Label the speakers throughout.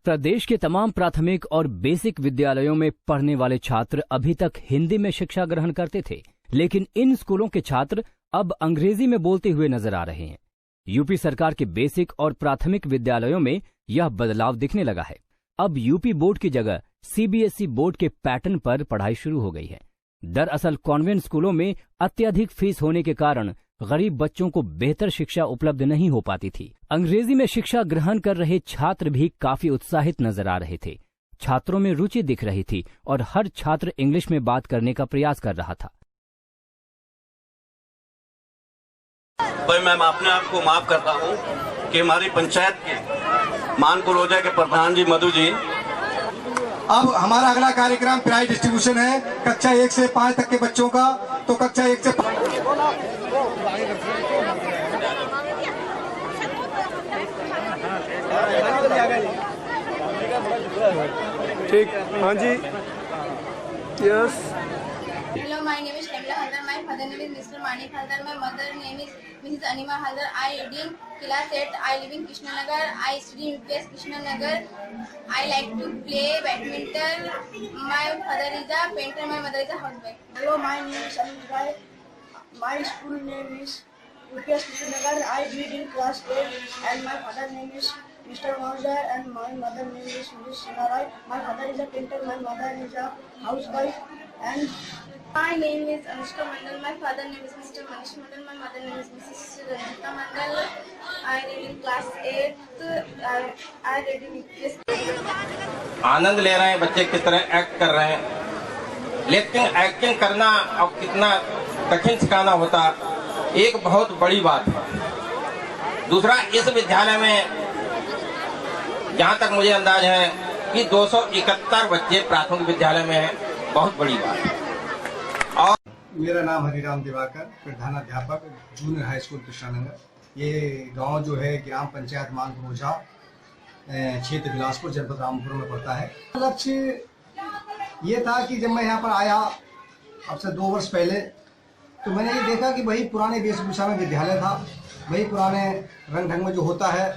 Speaker 1: प्रदेश के तमाम प्राथमिक और बेसिक विद्यालयों में पढ़ने वाले छात्र अभी तक हिंदी में शिक्षा ग्रहण करते थे, लेकिन इन स्कूलों के छात्र अब अंग्रेजी में बोलते हुए नजर आ रहे हैं। यूपी सरकार के बेसिक और प्राथमिक विद्यालयों में यह बदलाव दिखने लगा है। अब यूपी बोर्ड की जगह सीबीएसई बोर्ड के पैटर्न पर पढ़ाई शुरू हो गई है। दरअसल कॉन्वेंट स्कूलों में अत्यधिक फीस होने के कारण गरीब बच्चों को बेहतर शिक्षा उपलब्ध नहीं हो पाती थी। अंग्रेजी में शिक्षा ग्रहण कर रहे छात्र भी काफी उत्साहित नजर आ रहे थे। छात्रों में रुचि दिख रही थी और हर छात्र इंग्लिश में बात करने का प्रयास कर रहा था।
Speaker 2: भाई मैं अपने आप को माफ करता हूँ कि हमारी पंचायत के मानपुर रोजा के प्रधान जी मधु जी।
Speaker 3: अब हमारा अगला कार्यक्रम प्राइज डिस्ट्रीब्यूशन है कक्षा 1 से 5 तक के बच्चों का। तो कक्षा 1 से 5
Speaker 4: ठीक। हाँ जी, yes.
Speaker 5: Hello, my name is Shamila Haldar. My father name is Mr. Manik Haldar. My mother name is Mrs. Anima Haldar. I read in class 8. I live in Krishnanagar. I study in UPS Krishnanagar. I like to play badminton. My father is a painter. My mother is a housewife.
Speaker 6: Hello, my name is Anil Rai. My school name is UPS Krishnanagar. I read in class 8 and my father name is Mr. Mauzar and my mother name is Mrs. Sinarai. My father is a painter. My mother is a housewife. And
Speaker 5: my name is Anushka Mandal. My father name is Mr. Manish Mandal. My mother name is Mrs. Ranjita Mandal. I read in class 8. I read in UPS.
Speaker 7: आनंद ले रहे हैं बच्चे, किस तरह act कर रहे हैं, लेकिन एक्टिंग करना अब कितना कठिन सिखाना होता, एक बहुत बड़ी बात है। दूसरा, इस विद्यालय में जहाँ तक मुझे अंदाज है कि 271 बच्चे प्राथमिक विद्यालय में हैं, बहुत बड़ी बात है। और
Speaker 3: मेरा नाम हरिराम दिवाकर, प्रधानाध्यापक जूनियर हाई स्कूल कृष्णानगर। ये गांव जो है ग्राम पंचायत मानपुर रोजा, क्षेत्र बिलासपुर, जनपद रामपुर में पड़ता है। लक्ष्य ये था कि जब मैं यहाँ पर आया अब से 2 वर्ष पहले, तो मैंने ये देखा कि वही पुराने वेशभूषा में विद्यालय था, वही पुराने रंग ढंग में जो होता है।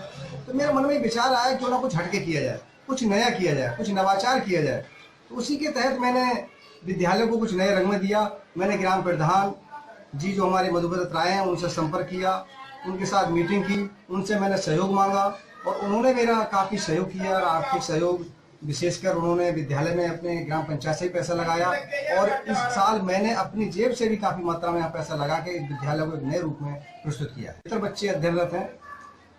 Speaker 3: तो मेरे मन में विचार आया क्यों ना कुछ हटके किया जाए, कुछ नया किया जाए, कुछ नवाचार किया जाए। तो उसी के तहत मैंने विद्यालय को कुछ नए रंग में दिया। मैंने ग्राम प्रधान जी जो हमारे मधुव्रत राय हैं उनसे संपर्क किया, उनके साथ मीटिंग की, उनसे मैंने सहयोग मांगा और उन्होंने मेरा काफ़ी सहयोग किया। और आर्थिक सहयोग विशेषकर उन्होंने विद्यालय में अपने ग्राम पंचायत से ही पैसा लगाया और इस साल मैंने अपनी जेब से भी काफ़ी मात्रा में यहाँ पैसा लगा के विद्यालय को एक नए रूप में प्रस्तुत किया है। 70 बच्चे अध्ययनरत हैं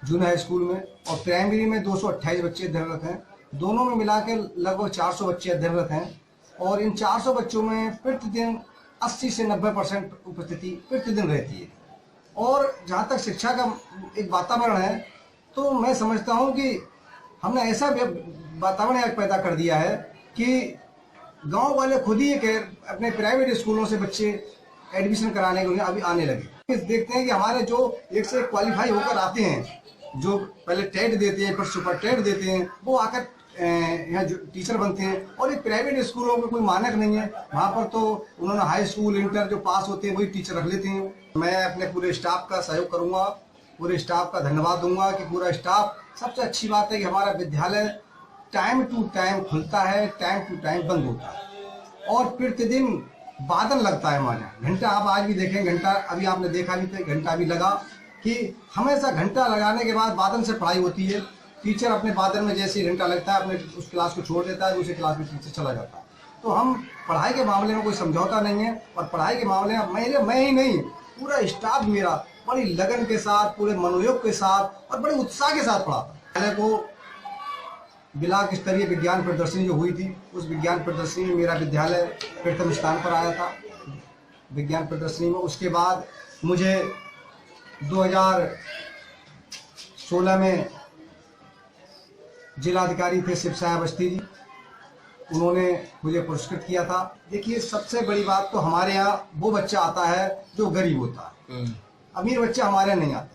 Speaker 3: जूनियर हाई स्कूल में और प्राइमरी में 228 बच्चे अध्ययनरत हैं। दोनों में मिला के लगभग 400 बच्चे अध्ययनरत हैं और इन 400 बच्चों में प्रतिदिन 80 से 90% उपस्थिति प्रतिदिन रहती है। और जहाँ तक शिक्षा का एक वातावरण है, तो मैं समझता हूँ कि हमने ऐसा वातावरण आज पैदा कर दिया है कि गांव वाले खुद ही अपने प्राइवेट स्कूलों से बच्चे एडमिशन कराने के लिए अभी आने लगे। देखते हैं कि हमारे जो एक से क्वालिफाई होकर आते हैं, जो पहले टेट देते हैं फिर सुपर टेट देते हैं, वो आकर यहाँ जो टीचर बनते हैं। और एक प्राइवेट स्कूलों में कोई मानक नहीं है, वहाँ पर तो उन्होंने हाई स्कूल इंटर जो पास होते हैं वही टीचर रख लेते हैं। मैं अपने पूरे स्टाफ का सहयोग करूँगा, पूरे स्टाफ का धन्यवाद दूंगा कि पूरा स्टाफ। सबसे अच्छी बात है कि हमारा विद्यालय टाइम टू टाइम खुलता है, टाइम टू टाइम बंद होता है और प्रतिदिन बादल लगता है हमारे घंटा। आप आज भी देखें घंटा, अभी आपने देखा भी था घंटा भी लगा कि हमेशा घंटा लगाने के बाद बादल से पढ़ाई होती है। टीचर अपने बादल में जैसे घंटा लगता है अपने उस क्लास को छोड़ देता है, दूसरी क्लास में टीचर चला जाता है। तो हम पढ़ाई के मामले में कोई समझौता नहीं है और पढ़ाई के मामले में मैं ही नहीं, पूरा स्टाफ मेरा बड़ी लगन के साथ, पूरे मनोयोग के साथ और बड़े उत्साह के साथ पढ़ाता। पहले को ब्लॉक स्तरीय विज्ञान प्रदर्शनी जो हुई थी, उस विज्ञान प्रदर्शनी में मेरा विद्यालय प्रथम स्थान पर आया था विज्ञान प्रदर्शनी में। उसके बाद मुझे 2016 में जिलाधिकारी थे शिव साहेब अवस्थी जी, उन्होंने मुझे पुरस्कृत किया था। देखिए सबसे बड़ी बात तो हमारे यहाँ वो बच्चा आता है जो गरीब होता है, अमीर बच्चा हमारे यहाँ नहीं आता।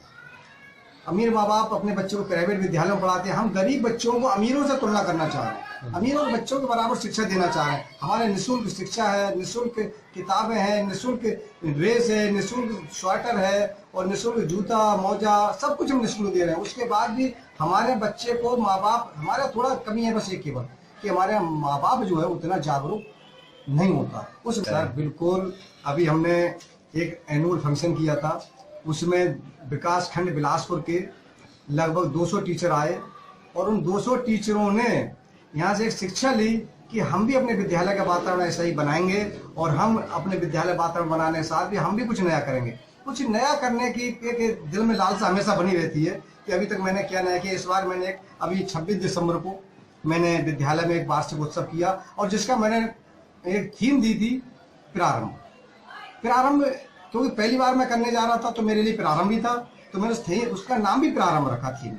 Speaker 3: अमीर माँ बाप अपने बच्चों को प्राइवेट विद्यालयों में पढ़ाते हैं, हम गरीब बच्चों को अमीरों से तुलना करना चाह रहे हैं, अमीरों के बच्चों के बराबर शिक्षा देना चाह रहे हैं। हमारे निःशुल्क शिक्षा है, निःशुल्क किताबें हैं, निःशुल्क ड्रेस है, निःशुल्क स्वेटर है और निःशुल्क जूता मोजा सब कुछ हम निःशुल्क दे रहे हैं। उसके बाद भी हमारे बच्चे को माँ बाप, हमारा थोड़ा कमी है बस एक केवल कि हमारे माँ बाप जो है उतना जागरूक नहीं होता उस। बिल्कुल, अभी हमने एक एनुअल फंक्शन किया था, उसमें विकास खंड बिलासपुर के लगभग 200 टीचर आए और उन 200 टीचरों ने यहाँ से एक शिक्षा ली कि हम भी अपने विद्यालय का वातावरण ऐसा ही बनाएंगे और हम अपने विद्यालय वातावरण बनाने के साथ भी हम भी कुछ नया करेंगे। कुछ नया करने की एक दिल में लालसा हमेशा बनी रहती है कि अभी तक मैंने क्या नया किया। इस बार मैंने अभी 26 दिसंबर को मैंने विद्यालय में एक वार्षिक उत्सव किया और जिसका मैंने एक थीम दी थी प्रारंभ। क्योंकि पहली बार मैं करने जा रहा था तो मेरे लिए प्रारंभ ही था, तो मैंने उसका नाम भी प्रारंभ रखा थीम।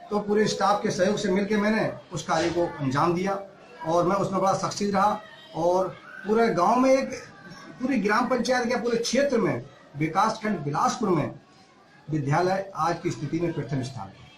Speaker 3: तो पूरे स्टाफ के सहयोग से मिलकर मैंने उस कार्य को अंजाम दिया और मैं उसमें बड़ा सक्सेस रहा और पूरे गांव में एक पूरी ग्राम पंचायत के पूरे क्षेत्र में विकास खंड बिलासपुर में विद्यालय आज की स्थिति में प्रथम स्थान है।